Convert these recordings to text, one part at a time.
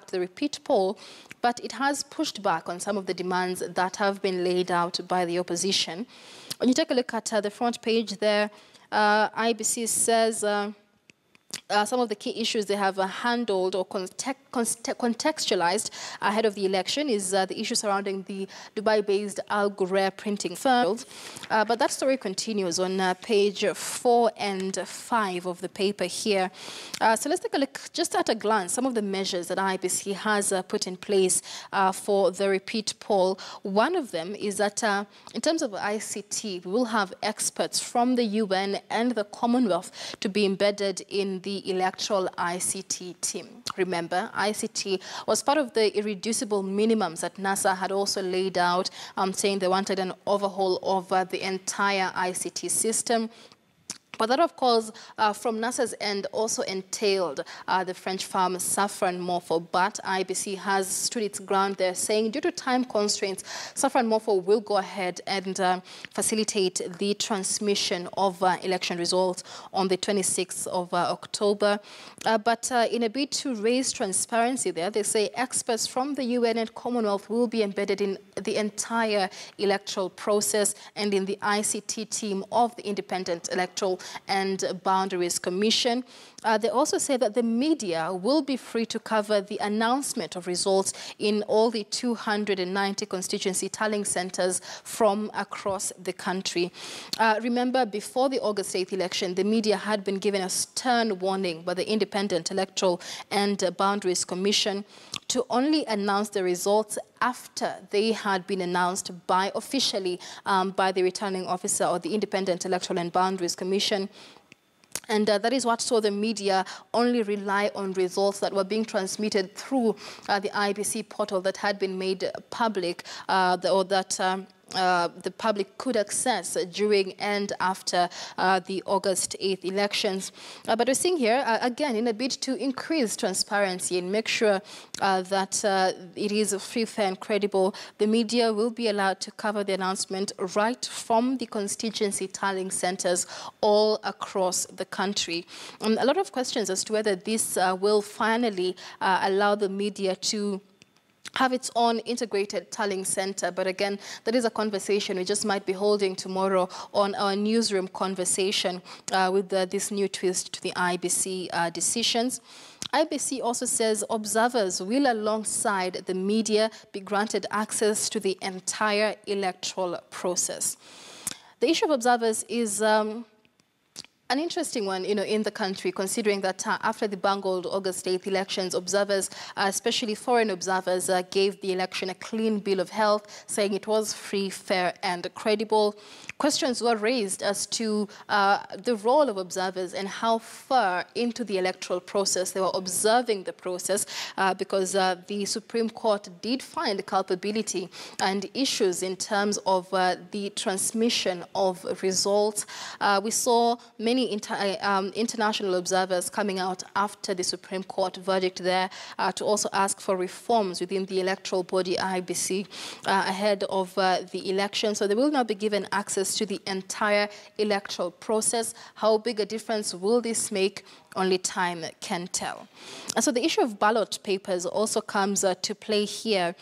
the repeat poll, but it has pushed back on some of the demands that have been laid out by the opposition. When you take a look at the front page there, IEBC says some of the key issues they have handled or contextualized ahead of the election is the issue surrounding the Dubai-based Al Ghurair printing firm. But that story continues on page 4 and 5 of the paper here. So let's take a look just at a glance some of the measures that IEBC has put in place for the repeat poll. One of them is that in terms of ICT, we will have experts from the UN and the Commonwealth to be embedded in the electoral ICT team. Remember, ICT was part of the irreducible minimums that NASA had also laid out, saying they wanted an overhaul of the entire ICT system. But that, of course, from NASA's end also entailed the French firm Safran Morpho. But IEBC has stood its ground there, saying due to time constraints, Safran Morpho will go ahead and facilitate the transmission of election results on the 26th of October. But in a bid to raise transparency there, they say experts from the UN and Commonwealth will be embedded in the entire electoral process and in the ICT team of the Independent Electoral and Boundaries Commission. They also say that the media will be free to cover the announcement of results in all the 290 constituency tallying centers from across the country. Remember, before the August 8th election, the media had been given a stern warning by the Independent Electoral and Boundaries Commission to only announce the results after they had been announced by officially by the returning officer or the Independent Electoral and Boundaries Commission. And that is what saw the media only rely on results that were being transmitted through the IEBC portal that had been made public the public could access during and after the August 8th elections. But we're seeing here, again, in a bid to increase transparency and make sure that it is free, fair and credible, the media will be allowed to cover the announcement right from the constituency tallying centers all across the country. A lot of questions as to whether this will finally allow the media to have its own integrated tallying center. But again, that is a conversation we just might be holding tomorrow on our newsroom conversation with this new twist to the IEBC decisions. IEBC also says observers will, alongside the media, be granted access to the entire electoral process. The issue of observers is an interesting one, in the country, considering that after the bungled August 8th elections, observers, especially foreign observers, gave the election a clean bill of health, saying it was free, fair and credible. Questions were raised as to the role of observers and how far into the electoral process they were observing the process, because the Supreme Court did find culpability and issues in terms of the transmission of results. We saw many international observers coming out after the Supreme Court verdict there to also ask for reforms within the electoral body IEBC ahead of the election. So they will now be given access to the entire electoral process. How big a difference will this make? Only time can tell. And so the issue of ballot papers also comes to play here.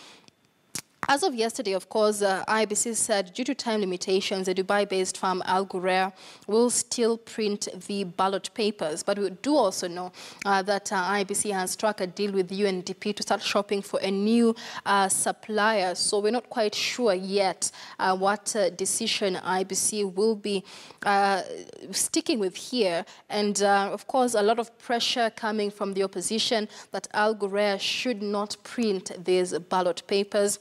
As of yesterday, of course, IEBC said due to time limitations, the Dubai-based firm Al Ghurair will still print the ballot papers. But we do also know that IEBC has struck a deal with UNDP to start shopping for a new supplier. So we're not quite sure yet what decision IEBC will be sticking with here. And of course, a lot of pressure coming from the opposition that Al Ghurair should not print these ballot papers.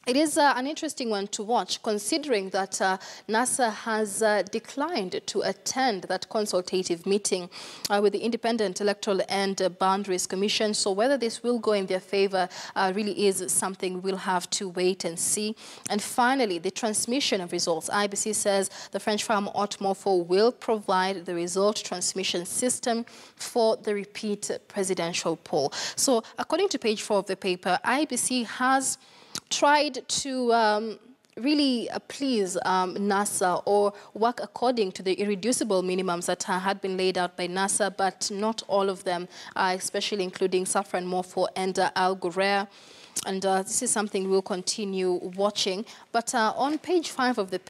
It is an interesting one to watch, considering that NASA has declined to attend that consultative meeting with the Independent Electoral and Boundaries Commission. So whether this will go in their favor really is something we'll have to wait and see. And finally, the transmission of results. IEBC says the French firm Morpho will provide the result transmission system for the repeat presidential poll. So according to page 4 of the paper, IEBC has tried to really please NASA or work according to the irreducible minimums that had been laid out by NASA, but not all of them, especially including Safran Morpho and Al Ghurair. And this is something we'll continue watching. But on page 5 of the